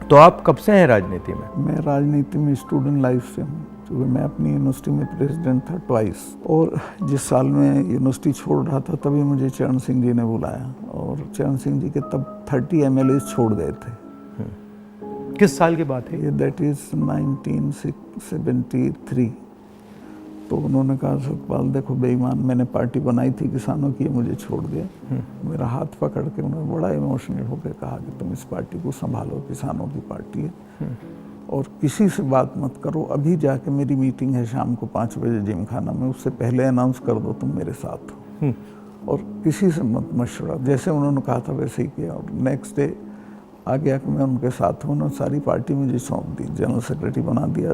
तो आप कब से हैं राजनीति में? मैं राजनीति में स्टूडेंट लाइफ से हूँ, क्योंकि मैं अपनी यूनिवर्सिटी में प्रेसिडेंट था ट्वाइस। और जिस साल मैं यूनिवर्सिटी छोड़ रहा था तभी मुझे चरण सिंह जी ने बुलाया, और चरण सिंह जी के तब 30 MLA छोड़ गए थे। किस साल की बात है? ये दैट इज़ 1973। तो उन्होंने कहा सतपाल देखो बेईमान, मैंने पार्टी बनाई थी किसानों की, मुझे छोड़ दिया। मेरा हाथ पकड़ के उन्होंने बड़ा इमोशनल होकर कहा कि तुम इस पार्टी को संभालो, किसानों की पार्टी है, और किसी से बात मत करो। अभी जाके मेरी मीटिंग है शाम को 5 बजे जिम खाना में, उससे पहले अनाउंस कर दो तुम मेरे साथ हो, और किसी से मत मशवरा। जैसे उन्होंने कहा था वैसे ही किया, और नेक्स्ट डे आ गया कि मैं उनके साथ हूँ। उन्होंने सारी पार्टी मुझे सौंप दी, जनरल सेक्रेटरी बना दिया।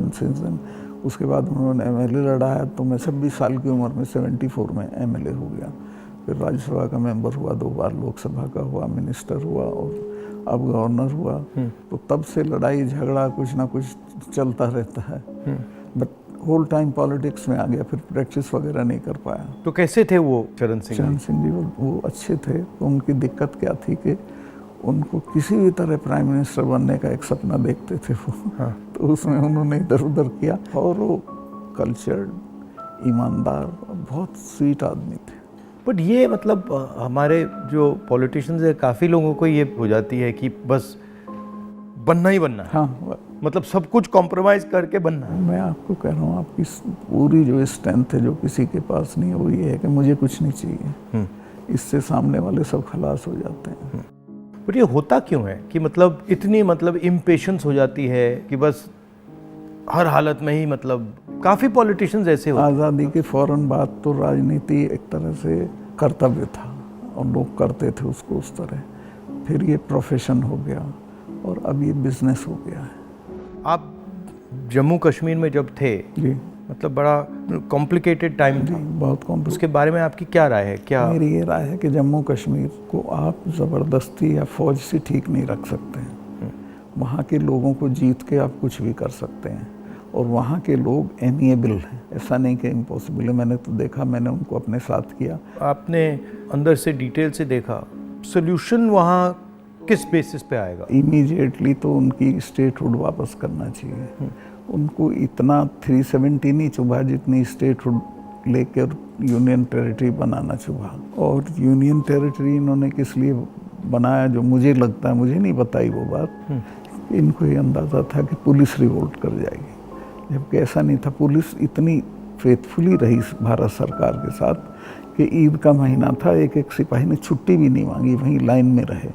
उसके बाद उन्होंने MLA लड़ाया, तो मैं 26 साल की उम्र में 74 में MLA हो गया। फिर राज्यसभा का मेंबर हुआ, 2 बार लोकसभा का हुआ, मिनिस्टर हुआ, और अब गवर्नर हुआ। तो तब से लड़ाई झगड़ा कुछ ना कुछ चलता रहता है। बट होल टाइम पॉलिटिक्स में आ गया, फिर प्रैक्टिस वगैरह नहीं कर पाया। तो कैसे थे वो चरण सिंह? चरण सिंह जी वो अच्छे थे। तो उनकी दिक्कत क्या थी कि उनको किसी भी तरह प्राइम मिनिस्टर बनने का एक सपना देखते थे वो। हाँ। तो उसमें उन्होंने इधर उधर किया, और वो कल्चर्ड, ईमानदार, बहुत स्वीट आदमी थे। बट ये मतलब हमारे जो पॉलिटिशियंस है, काफ़ी लोगों को ये हो जाती है कि बस बनना ही बनना है। हाँ, मतलब सब कुछ कॉम्प्रोमाइज़ करके बनना है। मैं आपको कह रहा हूँ, आपकी पूरी जो स्ट्रेंथ है जो किसी के पास नहीं है, वो ये है कि मुझे कुछ नहीं चाहिए। इससे सामने वाले सब खलास हो जाते हैं। बट ये होता क्यों है कि मतलब इतनी मतलब इम्पेशेंस हो जाती है कि बस हर हालत में ही, मतलब काफ़ी पॉलिटिशियंस ऐसे होते हैं। आज़ादी के फौरन बाद तो राजनीति एक तरह से कर्तव्य था, और लोग करते थे उसको उस तरह। फिर ये प्रोफेशन हो गया, और अब ये बिजनेस हो गया है। आप जम्मू कश्मीर में जब थे जी, मतलब बड़ा कॉम्प्लिकेटेड टाइम था, बहुत कॉम्प्लिकेटेड। उसके बारे में आपकी क्या राय है? क्या मेरी ये राय है कि जम्मू कश्मीर को आप ज़बरदस्ती या फौज से ठीक नहीं रख सकते हैं। वहाँ के लोगों को जीत के आप कुछ भी कर सकते हैं, और वहाँ के लोग एमिएबल हैं। ऐसा नहीं कि इम्पॉसिबल है। मैंने तो देखा, मैंने उनको अपने साथ किया। आपने अंदर से डिटेल से देखा, सोल्यूशन वहाँ किस बेसिस पे आएगा? इमीडिएटली तो उनकी स्टेटहुड वापस करना चाहिए। उनको इतना 370 नहीं चुभा जितनी स्टेटहुड लेकर यूनियन टेरिटरी बनाना चुभा। और यूनियन टेरिटरी इन्होंने किस लिए बनाया, जो मुझे लगता है, मुझे नहीं बताई वो बात, इनको ये अंदाज़ा था कि पुलिस रिवोल्ट कर जाएगी, जबकि ऐसा नहीं था। पुलिस इतनी फेथफुली रही भारत सरकार के साथ कि ईद का महीना था, एक सिपाही ने छुट्टी भी नहीं मांगी, वहीं लाइन में रहे।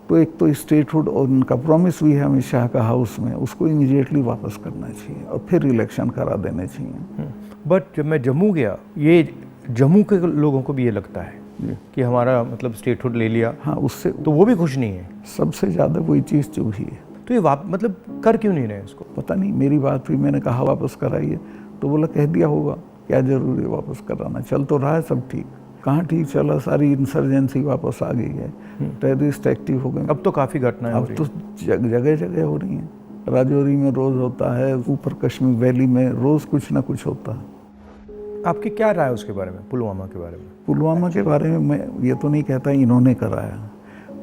तो एक तो स्टेटहुड, और उनका प्रॉमिस भी है अमित शाह का हाउस में, उसको इमीडिएटली वापस करना चाहिए, और फिर इलेक्शन करा देने चाहिए। बट जब मैं जम्मू गया, ये जम्मू के लोगों को भी ये लगता है कि हमारा मतलब स्टेटहुड ले लिया। हाँ, उससे तो वो भी खुश नहीं है। सबसे ज़्यादा वही चीज़ चुभी है। तो ये मतलब कर क्यों नहीं रहे इसको? पता नहीं, मेरी बात हुई, मैंने कहा वापस कराइए, तो बोला कह दिया होगा, क्या जरूरी है वापस कराना, चल तो रहा है सब ठीक। कहाँ ठीक चला, सारी इंसर्जेंसी वापस आ गई है, टेररिस्ट एक्टिव हो गए। अब तो काफ़ी घटनाएं हो रही हैं। अब तो जगह जगह हो रही हैं। राजौरी में रोज़ होता है, ऊपर कश्मीर वैली में रोज़ कुछ ना कुछ होता है। आपकी क्या राय है उसके बारे में, पुलवामा के बारे में? पुलवामा के बारे में मैं ये तो नहीं कहता इन्होंने कराया,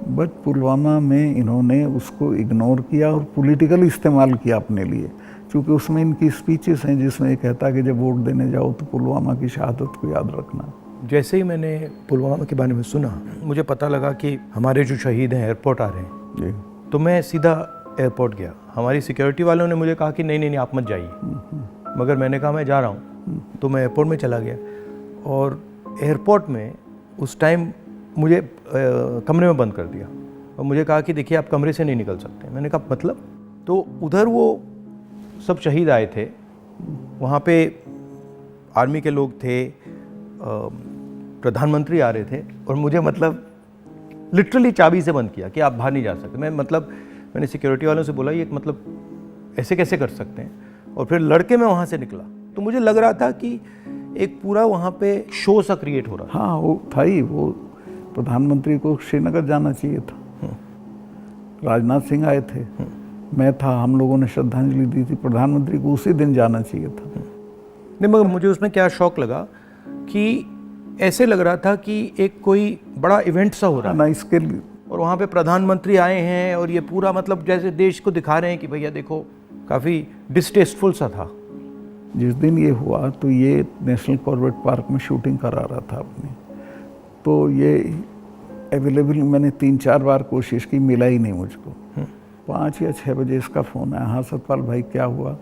बट पुलवामा में इन्होंने उसको इग्नोर किया और पॉलिटिकल इस्तेमाल किया अपने लिए। क्योंकि उसमें इनकी स्पीचेस हैं जिसमें ये कहता है कि जब वोट देने जाओ तो पुलवामा की शहादत को याद रखना। जैसे ही मैंने पुलवामा के बारे में सुना, मुझे पता लगा कि हमारे जो शहीद हैं एयरपोर्ट आ रहे हैं जी। तो मैं सीधा एयरपोर्ट गया। हमारी सिक्योरिटी वालों ने मुझे कहा कि नहीं आप मत जाइए, मगर मैंने कहा मैं जा रहा हूँ। तो मैं एयरपोर्ट में चला गया, और एयरपोर्ट में उस टाइम मुझे कमरे में बंद कर दिया, और मुझे कहा कि देखिए आप कमरे से नहीं निकल सकते। मैंने कहा मतलब? तो उधर वो सब शहीद आए थे, वहाँ पे आर्मी के लोग थे, प्रधानमंत्री आ रहे थे, और मुझे मतलब लिटरली चाबी से बंद किया कि आप बाहर नहीं जा सकते। मैंने सिक्योरिटी वालों से बोला ये मतलब ऐसे कैसे कर सकते हैं, और फिर लड़के मैं वहाँ से निकला तो मुझे लग रहा था कि एक पूरा वहाँ पे शो सा क्रिएट हो रहा था। हाँ, वो था ही। वो प्रधानमंत्री को श्रीनगर जाना चाहिए था, राजनाथ सिंह आए थे, मैं था, हम लोगों ने श्रद्धांजलि दी थी। प्रधानमंत्री को उसी दिन जाना चाहिए था। नहीं, मगर मुझे उसमें क्या शौक लगा कि ऐसे लग रहा था कि एक कोई बड़ा इवेंट सा हो रहा है ना इसके लिए। और वहाँ पे प्रधानमंत्री आए हैं और ये पूरा मतलब जैसे देश को दिखा रहे हैं कि भैया देखो, काफ़ी डिस्टेस्टफुल सा था। जिस दिन ये हुआ तो ये नेशनल कॉर्बेट पार्क में शूटिंग करा रहा था अपनी, तो ये अवेलेबल मैंने 3-4 बार कोशिश की, मिला ही नहीं मुझको। 5 या 6 बजे इसका फ़ोन आया, हाँ सतपाल भाई क्या हुआ?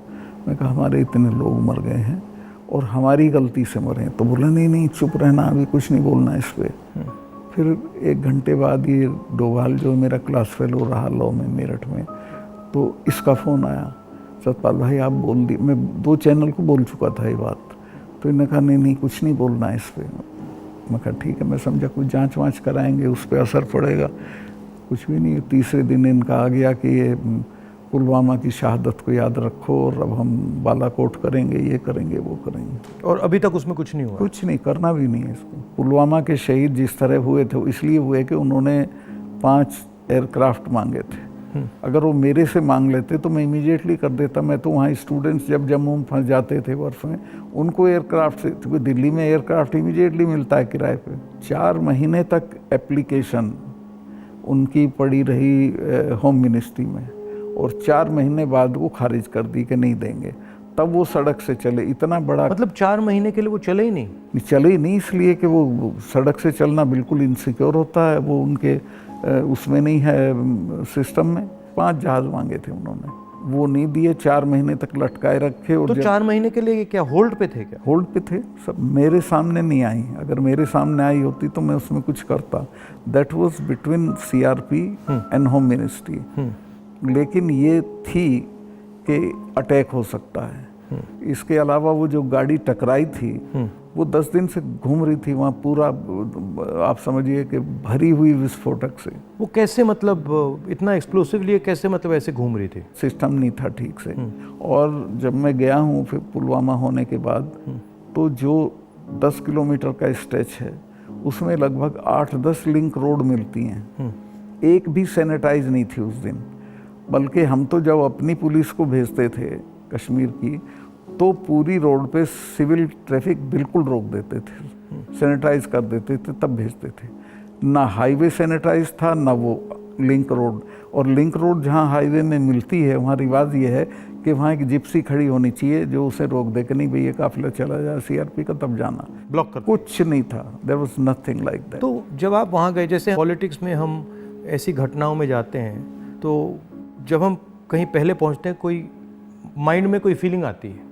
मैं कहा हमारे इतने लोग मर गए हैं और हमारी गलती से मरे हैं। तो बोला नहीं चुप रहना, अभी कुछ नहीं बोलना इस पर। फिर 1 घंटे बाद ये डोभाल जो मेरा क्लास फेलो रहा लॉ में मेरठ में, तो इसका फ़ोन आया, सतपाल भाई आप बोल दी। मैं 2 चैनल को बोल चुका था ये बात, तो इन्होंने कहा नहीं कुछ नहीं बोलना है इस पर। मैं कहा ठीक है, मैं समझा कुछ जांच वाँच कराएंगे, उस पर असर पड़ेगा। कुछ भी नहीं। तीसरे दिन इनका आ गया कि ये पुलवामा की शहादत को याद रखो और अब हम बालाकोट करेंगे, ये करेंगे, वो करेंगे। और अभी तक उसमें कुछ नहीं हुआ? कुछ नहीं, करना भी नहीं है इसको। पुलवामा के शहीद जिस तरह हुए थे इसलिए हुए कि उन्होंने 5 एयरक्राफ्ट मांगे थे। अगर वो मेरे से मांग लेते तो मैं इमीडिएटली कर देता। मैं तो वहाँ स्टूडेंट्स जब जम्मू में फंस जाते थे बर्फ में, उनको एयरक्राफ्ट से, क्योंकि दिल्ली में एयरक्राफ्ट इमीडिएटली मिलता है किराए पे। 4 महीने तक एप्लीकेशन उनकी पड़ी रही होम मिनिस्ट्री में, और 4 महीने बाद वो खारिज कर दी कि नहीं देंगे। तब वो सड़क से चले। इतना बड़ा, मतलब 4 महीने के लिए वो चले ही नहीं? चले ही नहीं, इसलिए कि वो सड़क से चलना बिल्कुल इनसिक्योर होता है, वो उनके उसमें नहीं है सिस्टम में। 5 जहाज़ मांगे थे उन्होंने, वो नहीं दिए। 4 महीने तक लटकाए रखे। और तो 4 महीने के लिए क्या होल्ड पे थे? क्या होल्ड पे थे सब? मेरे सामने नहीं आई। अगर मेरे सामने आई होती तो मैं उसमें कुछ करता। That was between CRP and home ministry. लेकिन ये थी कि अटैक हो सकता है। इसके अलावा वो जो गाड़ी टकराई थी वो 10 दिन से घूम रही थी वहाँ, पूरा आप समझिए कि भरी हुई विस्फोटक से। वो कैसे, मतलब इतना एक्सप्लोसिवली कैसे, मतलब ऐसे घूम रही थी? सिस्टम नहीं था ठीक से। और जब मैं गया हूँ फिर पुलवामा होने के बाद, तो जो 10 किलोमीटर का स्ट्रेच है उसमें लगभग 8-10 लिंक रोड मिलती हैं। एक भी सैनिटाइज नहीं थी उस दिन। बल्कि हम तो जब अपनी पुलिस को भेजते थे कश्मीर की, तो पूरी रोड पे सिविल ट्रैफिक बिल्कुल रोक देते थे, सैनिटाइज कर देते थे, तब भेजते थे। ना हाईवे सैनिटाइज था, ना वो लिंक रोड। और लिंक रोड जहाँ हाईवे में मिलती है वहाँ रिवाज ये है कि वहाँ एक जिप्सी खड़ी होनी चाहिए जो उसे रोक दे कि नहीं भई ये काफिला चला जाए CRP का, तब जाना। ब्लॉक कर कुछ नहीं था, there was nothing like that. तो जब आप वहाँ गए, जैसे पॉलिटिक्स में हम ऐसी घटनाओं में जाते हैं, तो जब हम कहीं पहले पहुँचते हैं, कोई माइंड में कोई फीलिंग आती है,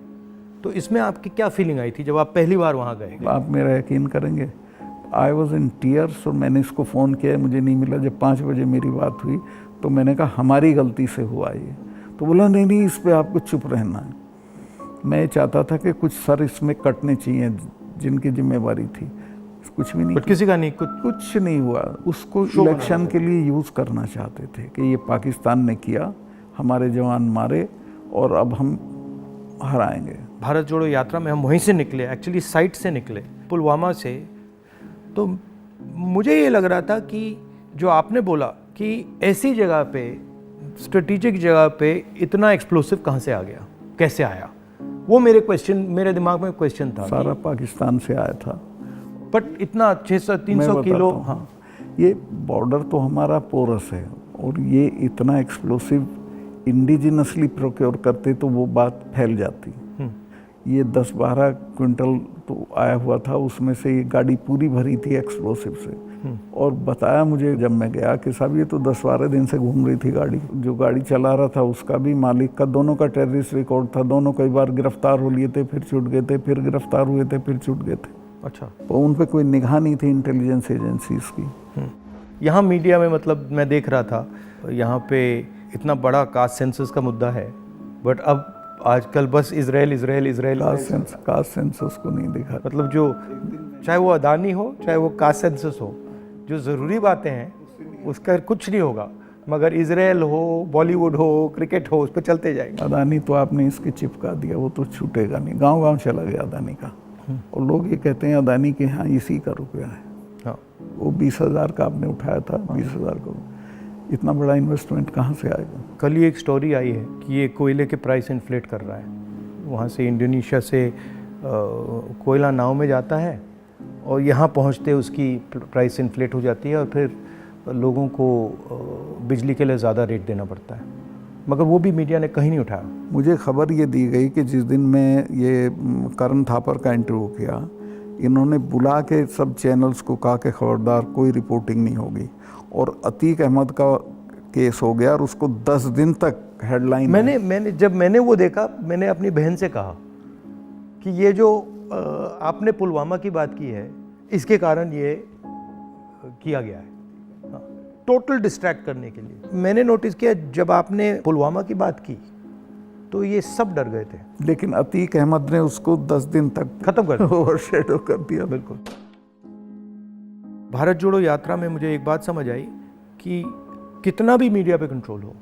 तो इसमें आपकी क्या फीलिंग आई थी जब आप पहली बार वहाँ गए? आप मेरा यकीन करेंगे, आई वॉज इन टीयर्स। और मैंने इसको फ़ोन किया, मुझे नहीं मिला। जब 5 बजे मेरी बात हुई तो मैंने कहा हमारी गलती से हुआ ये। तो बोला नहीं इस पर आपको चुप रहना है। मैं चाहता था कि कुछ सर इसमें कटने चाहिए जिनकी जिम्मेवारी थी। कुछ भी नहीं, बट किसी का नहीं, कुछ नहीं हुआ। उसको इलेक्शन के लिए यूज़ करना चाहते थे कि ये पाकिस्तान ने किया, हमारे जवान मारे और अब हम हराएंगे। भारत जोड़ो यात्रा में हम वहीं से निकले, एक्चुअली साइट से निकले, पुलवामा से। तो मुझे ये लग रहा था कि जो आपने बोला कि ऐसी जगह पे, स्ट्रेटेजिक जगह पे इतना एक्सप्लोसिव कहाँ से आ गया, कैसे आया, वो मेरे दिमाग में क्वेश्चन था। सारा पाकिस्तान से आया था, बट इतना 600-300 किलो। हाँ, ये बॉर्डर तो हमारा पोरस है, और ये इतना एक्सप्लोसिव इंडिजिनसली प्रोक्योर करते तो वो बात फैल जाती। ये 10-12 क्विंटल तो आया हुआ था, उसमें से ये गाड़ी पूरी भरी थी एक्सप्लोसिव से। और बताया मुझे जब मैं गया कि साहब ये तो 10-12 दिन से घूम रही थी गाड़ी। जो गाड़ी चला रहा था उसका भी, मालिक का, दोनों का टेररिस्ट रिकॉर्ड था। दोनों कई बार गिरफ्तार हो लिए थे, फिर छूट गए थे, फिर गिरफ्तार हुए थे, फिर छूट गए थे। अच्छा, तो उन पर कोई निगाह नहीं थी इंटेलिजेंस एजेंसीज की। यहाँ मीडिया में, मतलब मैं देख रहा था, यहाँ पे इतना बड़ा कास्ट सेंसस का मुद्दा है, बट अब आजकल बस इजराइल। कास्ट सेंसस को नहीं देखा। मतलब जो, चाहे वो अदानी हो, चाहे वो कास्ट सेंसस हो, जो ज़रूरी बातें हैं उसका कुछ नहीं होगा, मगर इजराइल हो, बॉलीवुड हो, क्रिकेट हो, उस पर चलते जाएंगे। अदानी तो आपने इसके चिपका दिया, वो तो छूटेगा नहीं। गांव-गांव चला गया अदानी का। और लोग ये कहते हैं अदानी के यहाँ इसी का रुपया है। हाँ, वो 20,000 का आपने उठाया था, 20,000 करोड़। इतना बड़ा इन्वेस्टमेंट कहाँ से आएगा? कल ही एक स्टोरी आई है कि ये कोयले के प्राइस इन्फ्लेट कर रहा है। वहाँ से इंडोनेशिया से कोयला नाव में जाता है और यहाँ पहुँचते उसकी प्राइस इन्फ्लेट हो जाती है, और फिर लोगों को बिजली के लिए ज़्यादा रेट देना पड़ता है, मगर वो भी मीडिया ने कहीं नहीं उठाया। मुझे खबर ये दी गई कि जिस दिन मैं ये करण थापर का इंटरव्यू किया, इन्होंने बुला के सब चैनल्स को कहा कि खबरदार कोई रिपोर्टिंग नहीं होगी, और अतीक अहमद का केस हो गया और उसको 10 दिन तक हेडलाइन। जब मैंने वो देखा, मैंने अपनी बहन से कहा कि ये जो आपने पुलवामा की बात की है, इसके कारण ये किया गया है, टोटल डिस्ट्रैक्ट करने के लिए। मैंने नोटिस किया जब आपने पुलवामा की बात की तो ये सब डर गए थे, लेकिन अतीक अहमद ने उसको 10 दिन तक खत्म कर दिया, ओवरशैडो कर दिया। बिल्कुल। भारत जोड़ो यात्रा में मुझे एक बात समझ आई कि कितना भी मीडिया पे कंट्रोल हो,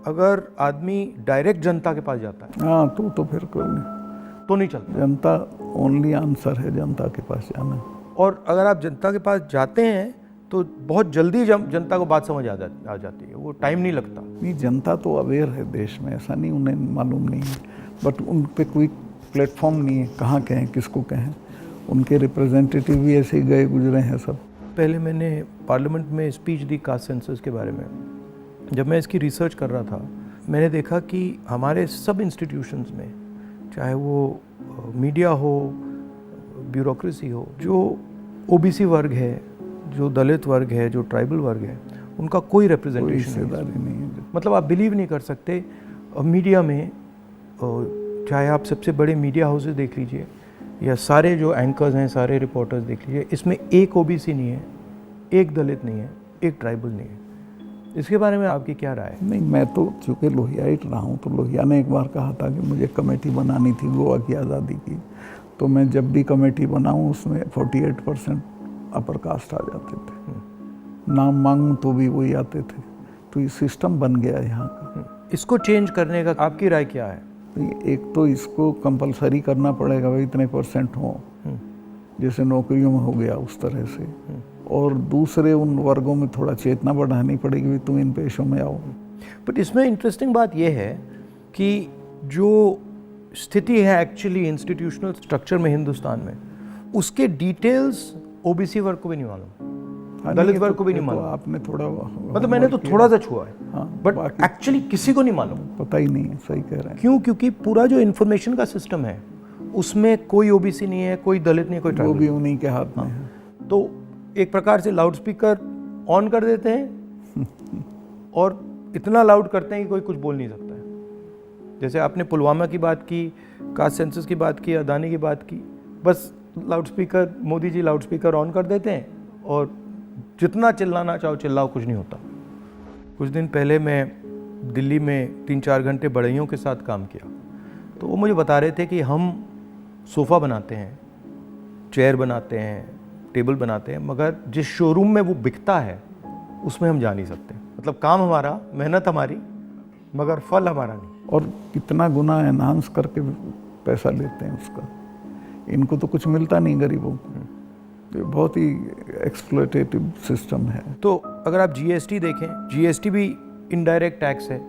अगर आदमी डायरेक्ट जनता के पास जाता है हाँ तो फिर कोई नहीं, तो नहीं चलता। जनता ओनली आंसर है, जनता के पास जाना। और अगर आप जनता के पास जाते हैं तो बहुत जल्दी जनता को बात समझ आ जाती है, वो टाइम नहीं लगता। नहीं, जनता तो अवेयर है देश में, ऐसा नहीं उन्हें मालूम नहीं है, बट उन पे कोई प्लेटफॉर्म नहीं है, कहाँ कहें, किसको कहें। उनके रिप्रेजेंटेटिव भी ऐसे ही गए गुजरे हैं सब। पहले मैंने पार्लियामेंट में स्पीच दी कास्ट सेंसस के बारे में। जब मैं इसकी रिसर्च कर रहा था, मैंने देखा कि हमारे सब इंस्टीट्यूशंस में, चाहे वो मीडिया हो, ब्यूरोक्रेसी हो, जो ओबीसी वर्ग है, जो दलित वर्ग है, जो ट्राइबल वर्ग है, उनका कोई रिप्रेजेंटेशन नहीं है। मतलब आप बिलीव नहीं कर सकते, मीडिया में चाहे आप सबसे बड़े मीडिया हाउसेस देख लीजिए या सारे जो एंकर्स हैं, सारे रिपोर्टर्स देख लीजिए, इसमें एक ओबीसी नहीं है, एक दलित नहीं है, एक ट्राइबल नहीं है। इसके बारे में आपकी क्या राय है? नहीं, मैं तो चूँकि लोहियाइट रहा हूँ, तो लोहिया ने एक बार कहा था कि मुझे कमेटी बनानी थी गोवा की आज़ादी की, तो मैं जब भी कमेटी बनाऊँ उसमें 48% अपर कास्ट आ जाते थे, नाम मांगूं तो भी वही आते थे। तो ये सिस्टम बन गया यहाँ का। इसको चेंज करने का आपकी राय क्या है? एक तो इसको कंपलसरी करना पड़ेगा, भाई इतने % हो, जैसे नौकरियों में हो गया उस तरह से। और दूसरे उन वर्गों में थोड़ा चेतना बढ़ानी पड़ेगी, भाई तुम इन पेशों में आओ। बट इसमें इंटरेस्टिंग बात यह है कि जो स्थिति है एक्चुअली इंस्टीट्यूशनल स्ट्रक्चर में हिंदुस्तान में, उसके डिटेल्स ओबीसी वर्ग को भी नहीं मालूम, दलित वर्ग को भी नहीं मालूम। आपने थोड़ा, मतलब मैंने तो थोड़ा सा छुआ है, बट एक्चुअली किसी को नहीं मालूम, पता ही नहीं है। सही कह रहे हैं। क्यों? क्योंकि पूरा जो इन्फॉर्मेशन का सिस्टम है उसमें कोई ओबीसी नहीं है, कोई दलित नहीं, कोई ट्राइबल, वो भी उन्हीं के हाथ में है। तो एक प्रकार से लाउड स्पीकर ऑन कर देते हैं और इतना लाउड करते हैं कि कोई कुछ बोल नहीं सकता है। जैसे आपने पुलवामा की बात की, कास्ट सेंसस की बात की, अदानी की बात की, बस loud speaker, Modi ji loud speaker on कर देते हैं और जितना चिल्लाना चाहो चिल्लाओ, कुछ नहीं होता। कुछ दिन पहले मैं दिल्ली में 3-4 घंटे बढ़इयों के साथ काम किया, तो वो मुझे बता रहे थे कि हम सोफ़ा बनाते हैं, चेयर बनाते हैं, टेबल बनाते हैं, मगर जिस शोरूम में वो बिकता है उसमें हम जा नहीं सकते। मतलब काम हमारा, मेहनत हमारी, मगर फल हमारा नहीं। और कितना गुना एनहांस करके पैसा लेते हैं उसका। इनको तो कुछ मिलता नहीं गरीबों को। ये बहुत ही एक्सप्लॉयटेटिव सिस्टम है। तो अगर आप जीएसटी देखें, जीएसटी भी इनडायरेक्ट टैक्स है,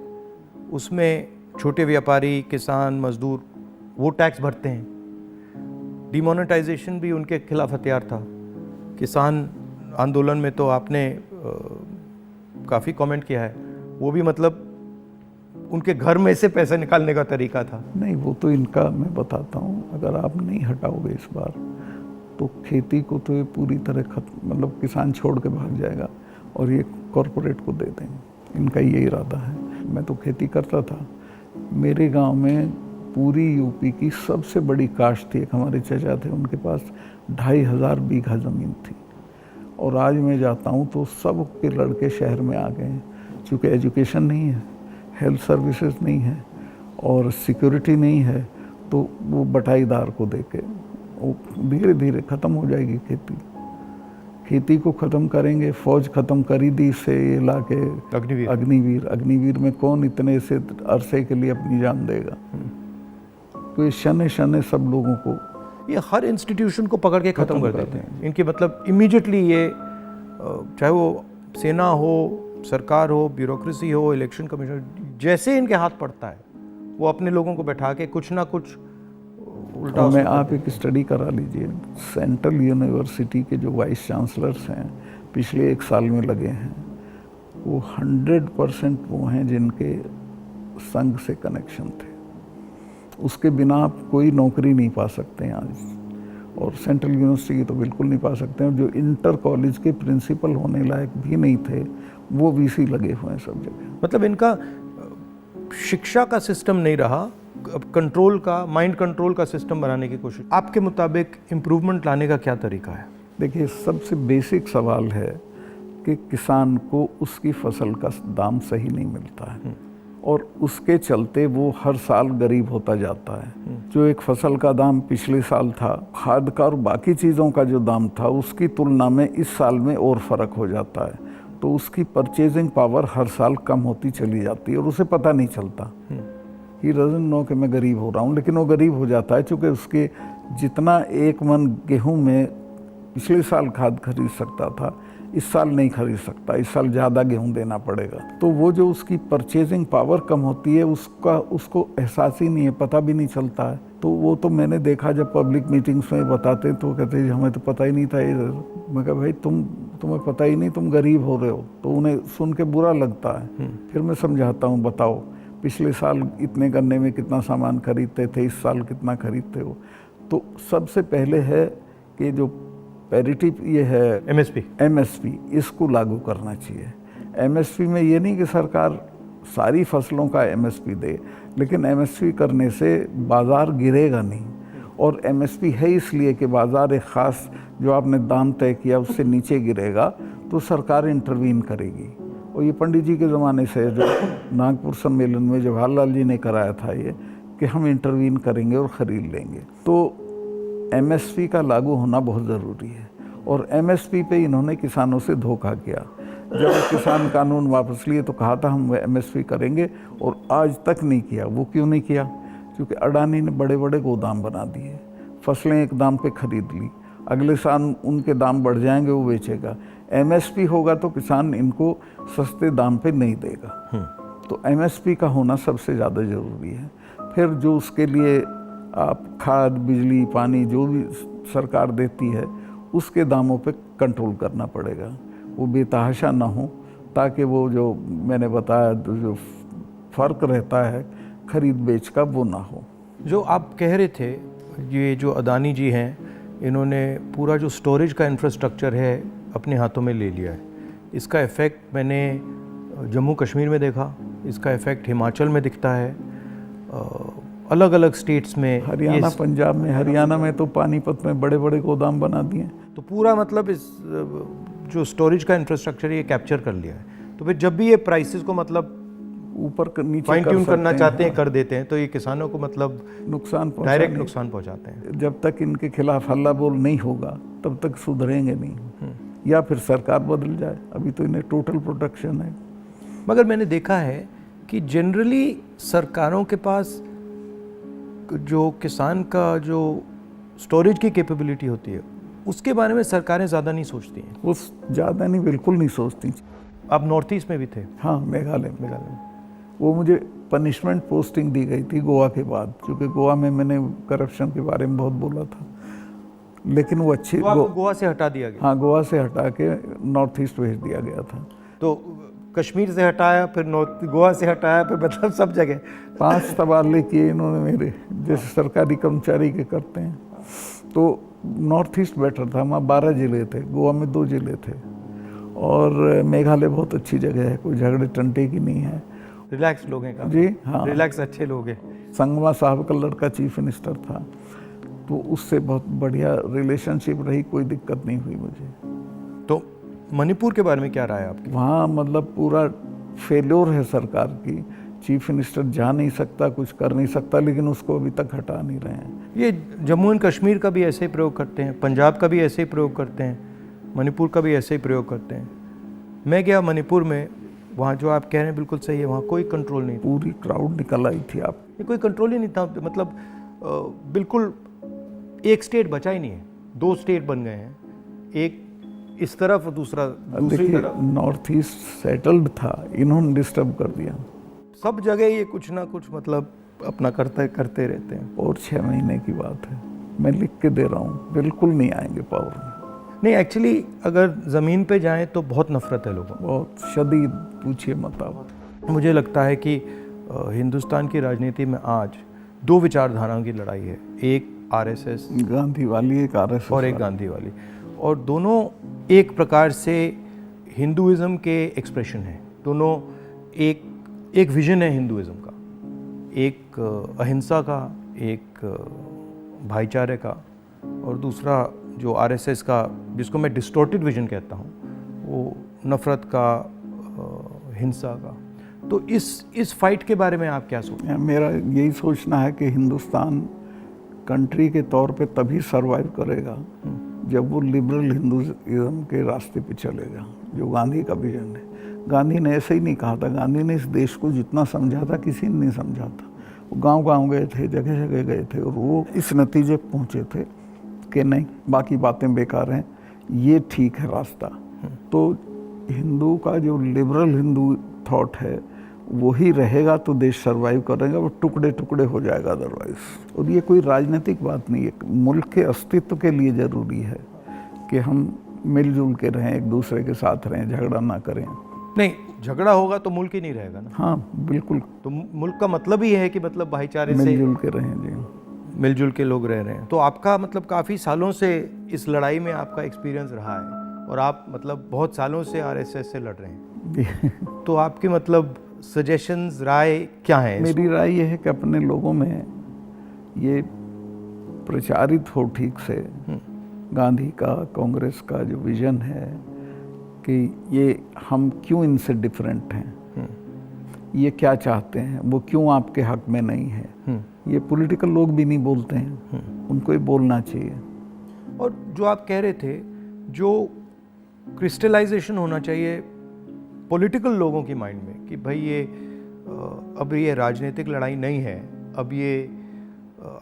उसमें छोटे व्यापारी, किसान, मजदूर वो टैक्स भरते हैं। डिमोनेटाइजेशन भी उनके खिलाफ हथियार था। किसान आंदोलन में तो आपने काफ़ी कमेंट किया है, वो भी मतलब उनके घर में से पैसे निकालने का तरीका था। नहीं, वो तो इनका मैं बताता हूँ, अगर आप नहीं हटाओगे इस बार तो खेती को तो ये पूरी तरह खत्म, मतलब किसान छोड़ के भाग जाएगा और ये कॉरपोरेट को दे देंगे। इनका ये इरादा है। मैं तो खेती करता था। मेरे गांव में पूरी यूपी की सबसे बड़ी काश्त थी, एक हमारे चचा थे, उनके पास 2500 बीघा ज़मीन थी। और आज मैं जाता हूँ तो सब के लड़के शहर में आ गए हैं, चूँकि एजुकेशन नहीं है, हेल्थ सर्विसेज नहीं है और सिक्योरिटी नहीं है, तो वो बटाईदार को देके वो धीरे धीरे ख़त्म हो जाएगी खेती। खेती को ख़त्म करेंगे, फौज ख़त्म करी दी से ये ला के अग्निवीर में कौन इतने से अरसे के लिए अपनी जान देगा। तो ये शने शने सब लोगों को, ये हर इंस्टीट्यूशन को पकड़ के ख़त्म कर देते हैं। इनके मतलब इमीडिएटली ये, चाहे वो सेना हो, सरकार हो, ब्यूरोक्रेसी हो, इलेक्शन कमीशन, जैसे इनके हाथ पड़ता है वो अपने लोगों को बैठा के कुछ ना कुछ उल्टा। मैं आप एक स्टडी करा लीजिए, सेंट्रल यूनिवर्सिटी के जो वाइस चांसलर्स हैं पिछले 1 साल में लगे हैं, वो 100% वो हैं जिनके संघ से कनेक्शन थे। उसके बिना आप कोई नौकरी नहीं पा सकते हैं आज, और सेंट्रल यूनिवर्सिटी की तो बिल्कुल नहीं पा सकते हैं। जो इंटर कॉलेज के प्रिंसिपल होने लायक भी नहीं थे वो वीसी लगे हुए हैं सब जगह। मतलब इनका शिक्षा का सिस्टम नहीं रहा, कंट्रोल का, माइंड कंट्रोल का सिस्टम बनाने की कोशिश। आपके मुताबिक इम्प्रूवमेंट लाने का क्या तरीका है? देखिए, सबसे बेसिक सवाल है कि किसान को उसकी फसल का दाम सही नहीं मिलता है और उसके चलते वो हर साल गरीब होता जाता है। जो एक फसल का दाम पिछले साल था, खाद का और बाकी चीज़ों का जो दाम था, उसकी तुलना में इस साल में और फ़र्क हो जाता है। तो उसकी परचेजिंग पावर हर साल कम होती चली जाती है और उसे पता नहीं चलता। ही डजंट नो कि मैं गरीब हो रहा हूँ, लेकिन वो गरीब हो जाता है क्योंकि उसके जितना एक मन गेहूँ में पिछले साल खाद खरीद सकता था, इस साल नहीं खरीद सकता, इस साल ज़्यादा गेहूं देना पड़ेगा। तो वो जो उसकी परचेजिंग पावर कम होती है उसको एहसास ही नहीं है, पता भी नहीं चलता है। तो वो तो मैंने देखा जब पब्लिक मीटिंग्स में बताते तो कहते हैं हमें तो पता ही नहीं था ये। मैं कहा भाई तुम्हें पता ही नहीं, तुम गरीब हो रहे हो। तो उन्हें सुन के बुरा लगता है। फिर मैं समझाता हूँ, बताओ पिछले साल इतने गन्ने में कितना सामान खरीदते थे, इस साल कितना खरीदते हो। तो सबसे पहले है कि जो पैरिटी ये है एमएसपी, इसको लागू करना चाहिए। एमएसपी में ये नहीं कि सरकार सारी फसलों का एमएसपी दे, लेकिन एमएसपी करने से बाज़ार गिरेगा नहीं। और एमएसपी है इसलिए कि बाज़ार एक ख़ास जो आपने दाम तय किया उससे नीचे गिरेगा तो सरकार इंटरवीन करेगी। और ये पंडित जी के ज़माने से जो नागपुर सम्मेलन में जवाहरलाल जी ने कराया था ये कि हम इंटरवीन करेंगे और ख़रीद लेंगे। तो एमएसपी का लागू होना बहुत ज़रूरी है। और एमएसपी पे इन्होंने किसानों से धोखा किया। जब किसान कानून वापस लिए तो कहा था हम एमएसपी करेंगे, और आज तक नहीं किया। वो क्यों नहीं किया? क्योंकि अडानी ने बड़े बड़े गोदाम बना दिए, फसलें एक दाम पे खरीद ली, अगले साल उनके दाम बढ़ जाएंगे, वो बेचेगा। एमएसपी होगा तो किसान इनको सस्ते दाम पे नहीं देगा। तो एमएसपी का होना सबसे ज़्यादा ज़रूरी है। फिर जो उसके लिए आप खाद, बिजली, पानी जो भी सरकार देती है उसके दामों पे कंट्रोल करना पड़ेगा, वो बेतहाशा ना हो, ताकि वो जो मैंने बताया जो फ़र्क रहता है खरीद बेच का वो ना हो। जो आप कह रहे थे, ये जो अदानी जी हैं, इन्होंने पूरा जो स्टोरेज का इंफ्रास्ट्रक्चर है अपने हाथों में ले लिया है। इसका इफ़ेक्ट मैंने जम्मू कश्मीर में देखा, इसका इफ़ेक्ट हिमाचल में दिखता है, अलग अलग स्टेट्स में, हरियाणा, पंजाब में। हरियाणा में तो पानीपत में बड़े बड़े गोदाम बना दिए। तो पूरा मतलब इस जो स्टोरेज का इंफ्रास्ट्रक्चर ये कैप्चर कर लिया है। तो फिर जब भी ये प्राइसेस को मतलब ऊपर नीचे फाइन ट्यून करना चाहते हैं, कर देते हैं, तो ये किसानों को मतलब नुकसान, डायरेक्ट नुकसान पहुंचाते हैं। जब तक इनके खिलाफ हल्ला बोल नहीं होगा तब तक सुधरेंगे नहीं, या फिर सरकार बदल जाए। अभी तो इन्हें टोटल प्रोटेक्शन है। मगर मैंने देखा है कि जनरली सरकारों के पास जो किसान का जो स्टोरेज की कैपेबिलिटी होती है उसके बारे में सरकारें ज़्यादा नहीं सोचती हैं। वो ज़्यादा नहीं, बिल्कुल नहीं सोचती। आप नॉर्थ ईस्ट में भी थे? हाँ, मेघालय में। वो मुझे पनिशमेंट पोस्टिंग दी गई थी गोवा के बाद, क्योंकि गोवा में मैंने करप्शन के बारे में बहुत बोला था। लेकिन वो अच्छी गोवा से हटा दिया गया। हाँ, गोवा से हटा के नॉर्थ ईस्ट भेज दिया गया था। तो कश्मीर से हटाया, फिर गोवा से हटाया, फिर मतलब सब जगह 5 तबादले किए इन्होंने मेरे, जैसे सरकारी कर्मचारी के करते हैं। तो नॉर्थ ईस्ट बेटर था, वहाँ 12 ज़िले थे, गोवा में 2 ज़िले थे। और मेघालय बहुत अच्छी जगह है, कोई झगड़े टंटे की नहीं है, रिलैक्स लोग हैं। जी हाँ, रिलैक्स अच्छे लोग हैं। संगमा साहब का लड़का चीफ मिनिस्टर था, तो उससे बहुत बढ़िया रिलेशनशिप रही, कोई दिक्कत नहीं हुई मुझे। तो मणिपुर के बारे में क्या राय है आपकी? वहाँ मतलब पूरा फेल्योर है सरकार की। चीफ मिनिस्टर जा नहीं सकता, कुछ कर नहीं सकता, लेकिन उसको अभी तक हटा नहीं रहे हैं। ये जम्मू एंड कश्मीर का भी ऐसे ही प्रयोग करते हैं, पंजाब का भी ऐसे ही प्रयोग करते हैं, मणिपुर का भी ऐसे ही प्रयोग करते हैं। मैं गया मणिपुर में, वहाँ जो आप कह रहे हैं बिल्कुल सही है, वहाँ कोई कंट्रोल नहीं था। पूरी क्राउड निकल आई थी। आप कोई कंट्रोल ही नहीं था, मतलब बिल्कुल एक स्टेट बचा ही नहीं है, 2 स्टेट बन गए हैं, एक इस तरफ और दूसरा दूसरी तरफ। नॉर्थ ईस्ट सेटल्ड था, इन्होंने डिस्टर्ब कर दिया। सब जगह ये कुछ ना कुछ मतलब अपना करते रहते हैं। और 6 महीने की बात है, मैं लिख के दे रहा हूँ, बिल्कुल नहीं आएंगे पावर में। नहीं, एक्चुअली अगर ज़मीन पे जाएं तो बहुत नफरत है लोगों बहुत शदीद, पूछिए मत आप। को। मुझे लगता है कि हिंदुस्तान की राजनीति में आज दो विचारधाराओं की लड़ाई है, एक आरएसएस गांधी वाली, एक आरएसएस और एक गांधी वाली, और दोनों एक प्रकार से हिंदुइज्म के एक्सप्रेशन हैं। दोनों एक विजन है हिंदुइज्म का, एक अहिंसा का, एक भाईचारे का, और दूसरा जो आरएसएस का, जिसको मैं डिस्टॉर्टेड विजन कहता हूँ, वो नफ़रत का, हिंसा का। तो इस फाइट के बारे में आप क्या सोचते हैं? मेरा यही सोचना है कि हिंदुस्तान कंट्री के तौर पे तभी सरवाइव करेगा जब वो लिबरल हिंदुइज्म के रास्ते पे चलेगा, जो गांधी का विजन है। गांधी ने ऐसे ही नहीं कहा था, गांधी ने इस देश को जितना समझा था किसी ने नहीं समझा था। वो गांव-गांव गए थे, जगह जगह गए थे, और वो इस नतीजे पे पहुँचे थे कि नहीं, बाकी बातें बेकार हैं, ये ठीक है रास्ता। तो हिंदू का जो लिबरल हिंदू थॉट है वही रहेगा तो देश सरवाइव करेगा, वो टुकड़े टुकड़े हो जाएगा अदरवाइज। और ये कोई राजनीतिक बात नहीं है, मुल्क के अस्तित्व के लिए ज़रूरी है कि हम मिलजुल के रहें, एक दूसरे के साथ रहें, झगड़ा ना करें। नहीं, झगड़ा होगा तो मुल्क ही नहीं रहेगा ना। हाँ बिल्कुल, तो मुल्क का मतलब ही है कि मतलब भाईचारे से मिलजुल के रहें जी, मिलजुल के लोग रह रहे हैं। तो आपका मतलब काफ़ी सालों से इस लड़ाई में आपका एक्सपीरियंस रहा है, और आप मतलब बहुत सालों से आरएसएस से लड़ रहे हैं। तो आपके मतलब सजेशंस, राय क्या है? मेरी राय ये है कि अपने लोगों में ये प्रचारित हो ठीक से गांधी का, कांग्रेस का जो विजन है कि ये हम क्यों इनसे डिफरेंट हैं, ये क्या चाहते हैं, वो क्यों आपके हक में नहीं है, ये पॉलिटिकल लोग भी नहीं बोलते हैं, उनको ये बोलना चाहिए। और जो आप कह रहे थे, जो क्रिस्टलाइजेशन होना चाहिए पॉलिटिकल लोगों की माइंड में कि भाई ये अब ये राजनीतिक लड़ाई नहीं है, अब ये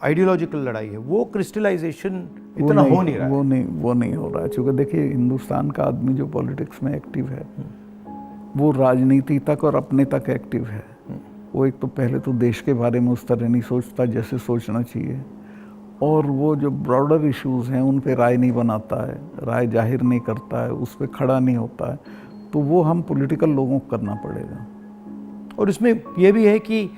आइडियोलॉजिकल लड़ाई है, वो क्रिस्टलाइजेशन इतना हो नहीं रहा है। वो नहीं हो रहा है, क्योंकि देखिए हिंदुस्तान का आदमी जो पॉलिटिक्स में एक्टिव है वो राजनीति तक और अपने तक एक्टिव है। वो एक तो पहले तो देश के बारे में उस तरह नहीं सोचता जैसे सोचना चाहिए, और वो जो ब्रॉडर इश्यूज हैं उन पे राय नहीं बनाता है, राय जाहिर नहीं करता है, उस पर खड़ा नहीं होता है। तो वो हम पॉलिटिकल लोगों को करना पड़ेगा। और इसमें यह भी है कि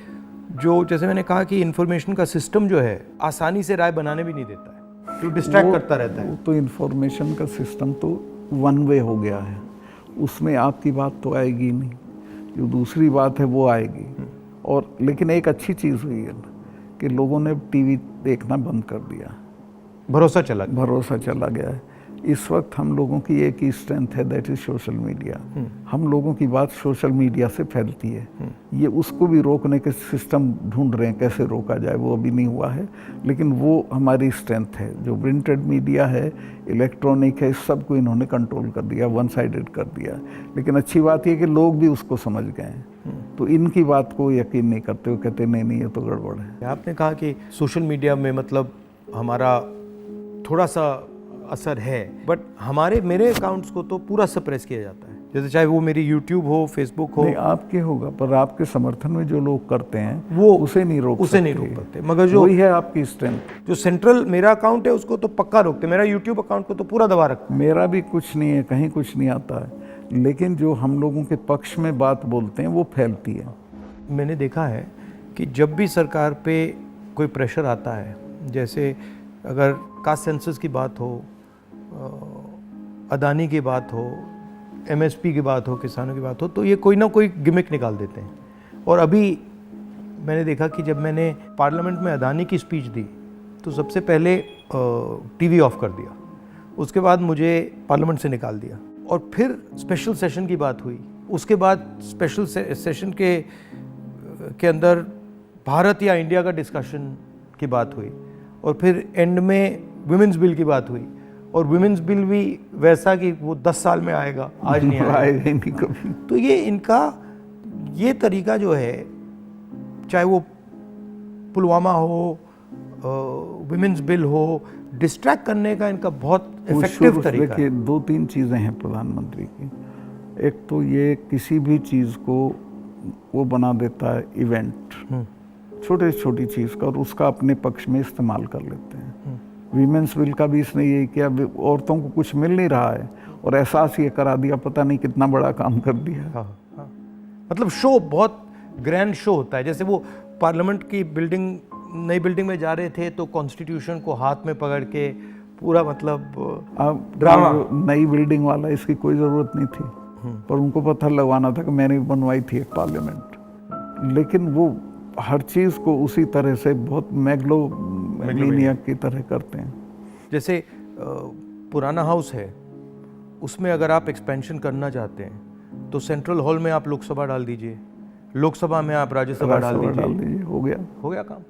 जो, जैसे मैंने कहा कि इंफॉर्मेशन का सिस्टम जो है आसानी से राय बनाने भी नहीं देता है, तो डिस्ट्रैक्ट करता रहता है। तो इंफॉर्मेशन का सिस्टम तो वन वे हो गया है, उसमें आपकी बात तो आएगी नहीं, जो दूसरी बात है वो आएगी। और लेकिन एक अच्छी चीज़ हुई है कि लोगों ने टीवी देखना बंद कर दिया, भरोसा चला गया है। इस वक्त हम लोगों की एक ही स्ट्रेंथ है, दैट इज सोशल मीडिया। हम लोगों की बात सोशल मीडिया से फैलती है। ये उसको भी रोकने के सिस्टम ढूंढ रहे हैं, कैसे रोका जाए, वो अभी नहीं हुआ है, लेकिन वो हमारी स्ट्रेंथ है। जो प्रिंटेड मीडिया है, इलेक्ट्रॉनिक है, इस सब को इन्होंने कंट्रोल कर दिया, वन साइडेड कर दिया। लेकिन अच्छी बात यह कि लोग भी उसको समझ गए हैं, तो इनकी बात को यकीन नहीं करते, वो कहते नहीं ये तो गड़बड़ है। आपने कहा कि सोशल मीडिया में मतलब हमारा थोड़ा सा असर है, बट मेरे अकाउंट्स को तो पूरा सप्रेस किया जाता है, जैसे चाहे वो मेरी यूट्यूब हो, फेसबुक हो। नहीं, आपके होगा, पर आपके समर्थन में जो लोग करते हैं वो उसे नहीं रोक पाते। मगर जो वही है आपकी स्ट्रेंथ। जो सेंट्रल मेरा अकाउंट है उसको तो पक्का रोकते, मेरा यूट्यूब अकाउंट को तो पूरा दबा रखते। मेरा भी कुछ नहीं है, कहीं कुछ नहीं आता है, लेकिन जो हम लोगों के पक्ष में बात बोलते हैं वो फैलती है। मैंने देखा है कि जब भी सरकार पे कोई प्रेशर आता है, जैसे अगर कास्ट सेंसस की बात हो, अदानी की बात हो, एमएसपी की बात हो, किसानों की बात हो, तो ये कोई ना कोई गिमिक निकाल देते हैं। और अभी मैंने देखा कि जब मैंने पार्लियामेंट में अदानी की स्पीच दी तो सबसे पहले टीवी ऑफ कर दिया, उसके बाद मुझे पार्लियामेंट से निकाल दिया, और फिर स्पेशल सेशन की बात हुई, उसके बाद स्पेशल सेशन के अंदर भारत या इंडिया का डिस्कशन की बात हुई, और फिर एंड में विमेंस बिल की बात हुई, और विमेंस बिल भी वैसा कि वो 10 साल में आएगा, आज नहीं आएगा ही नहीं कभी। तो ये इनका ये तरीका जो है, चाहे वो पुलवामा हो, विमेंस बिल हो, डिस्ट्रैक्ट करने का इनका बहुत इफेक्टिव तरीका है। 2-3 चीज़ें हैं प्रधानमंत्री की। एक तो ये किसी भी चीज़ को वो बना देता है इवेंट, छोटी छोटी चीज़ का, और उसका अपने पक्ष में इस्तेमाल कर लेते हैं। वीमेंस बिल का भी इसने यही किया, औरतों को कुछ मिल नहीं रहा है और एहसास ये करा दिया, पता नहीं कितना बड़ा काम कर दिया। हाँ हाँ, मतलब शो बहुत ग्रैंड शो होता है। जैसे वो पार्लियामेंट की बिल्डिंग, नई बिल्डिंग में जा रहे थे तो कॉन्स्टिट्यूशन को हाथ में पकड़ के पूरा मतलब अब ड्रामा। नई बिल्डिंग वाला, इसकी कोई ज़रूरत नहीं थी, पर उनको पत्थर लगवाना था कि मैंने भी बनवाई थी एक पार्लियामेंट। लेकिन वो हर चीज़ को उसी तरह से बहुत मैग्लोमैनियक की तरह करते हैं। जैसे पुराना हाउस है, उसमें अगर आप एक्सपेंशन करना चाहते हैं तो सेंट्रल हॉल में आप लोकसभा डाल दीजिए, लोकसभा में आप राज्यसभा डाल दीजिए, हो गया काम।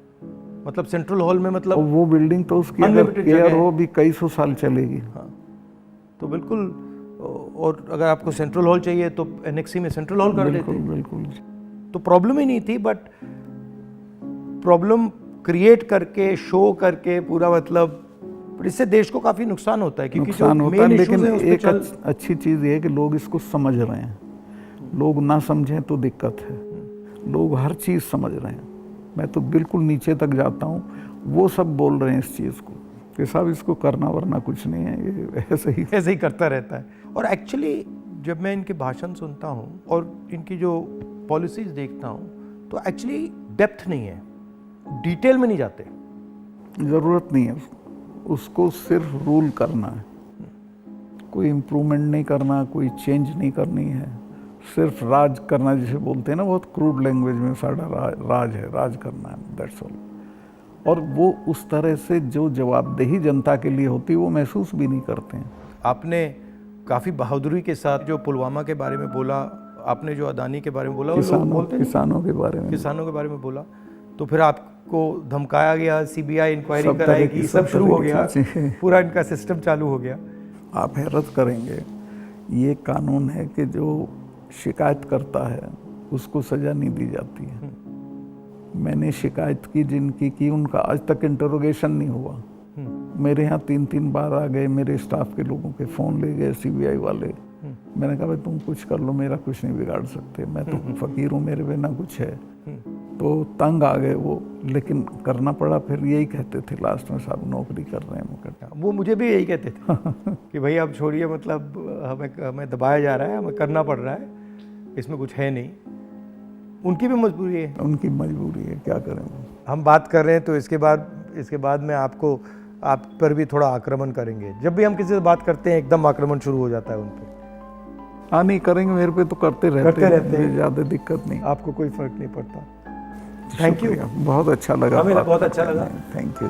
मतलब सेंट्रल हॉल में मतलब और वो बिल्डिंग तो उसकी अगर केयर हो भी कई सौ साल चलेगी। हाँ, तो बिल्कुल। और अगर आपको सेंट्रल हॉल चाहिए तो एनेक्सी में सेंट्रल हॉल कर देते। बिल्कुल। तो प्रॉब्लम ही नहीं थी, बट प्रॉब्लम क्रिएट करके, शो करके पूरा मतलब, इससे देश को काफी नुकसान होता है। क्योंकि नुकसान होता है, लेकिन एक अच्छी चीज़ ये है कि लोग इसको समझ रहे हैं। लोग ना समझें तो दिक्कत है, लोग हर चीज़ समझ रहे हैं। मैं तो बिल्कुल नीचे तक जाता हूँ, वो सब बोल रहे हैं इस चीज़ को कि साहब इसको करना वरना कुछ नहीं है, ये ऐसे ही करता रहता है। और एक्चुअली जब मैं इनके भाषण सुनता हूँ और इनकी जो पॉलिसीज देखता हूँ तो एक्चुअली डेप्थ नहीं है, डिटेल में नहीं जाते। ज़रूरत नहीं है उसको सिर्फ रूल करना है, कोई इम्प्रूवमेंट नहीं करना, कोई चेंज नहीं करनी है, सिर्फ राज करना जिसे बोलते हैं ना, बहुत क्रूड लैंग्वेज में साड़ा राज है, राज करना है, दैट्स ऑल। और वो उस तरह से जो जवाबदेही जनता के लिए होती है वो महसूस भी नहीं करते हैं। आपने काफ़ी बहादुरी के साथ जो पुलवामा के बारे में बोला, आपने जो अदानी के बारे में बोला, किसानों के बारे में बोला, तो फिर आपको धमकाया गया, सीबीआई इंक्वायरी कराएगी, सब शुरू हो गया, पूरा इनका सिस्टम चालू हो गया। आप हैरत करेंगे, ये कानून है कि जो शिकायत करता है उसको सज़ा नहीं दी जाती है। मैंने शिकायत की जिनकी की, उनका आज तक इंटरोगेशन नहीं हुआ। मेरे यहाँ 3-3 बार आ गए, मेरे स्टाफ के लोगों के फ़ोन ले गए सीबीआई वाले। मैंने कहा भाई तुम कुछ कर लो, मेरा कुछ नहीं बिगाड़ सकते, मैं तो फ़कीर हूँ, मेरे बिना कुछ है। तो तंग आ गए वो, लेकिन करना पड़ा। फिर यही कहते थे लास्ट में, साहब नौकरी कर रहे हैं। वो मुझे भी यही कहते थे कि भाई आप छोड़िए, मतलब हमें दबाया जा रहा है, हमें करना पड़ रहा है, इसमें कुछ है नहीं। उनकी भी मजबूरी है, क्या करें। हम बात कर रहे हैं तो इसके बाद में आप पर भी थोड़ा आक्रमण करेंगे। जब भी हम किसी से बात करते हैं एकदम आक्रमण शुरू हो जाता है उन पर। हाँ नहीं करेंगे, मेरे पे तो करते रहते हैं, ज़्यादा दिक्कत नहीं, आपको कोई फर्क नहीं पड़ता। थैंक यू, बहुत अच्छा लगा, हमें बहुत अच्छा लगा। Thank you.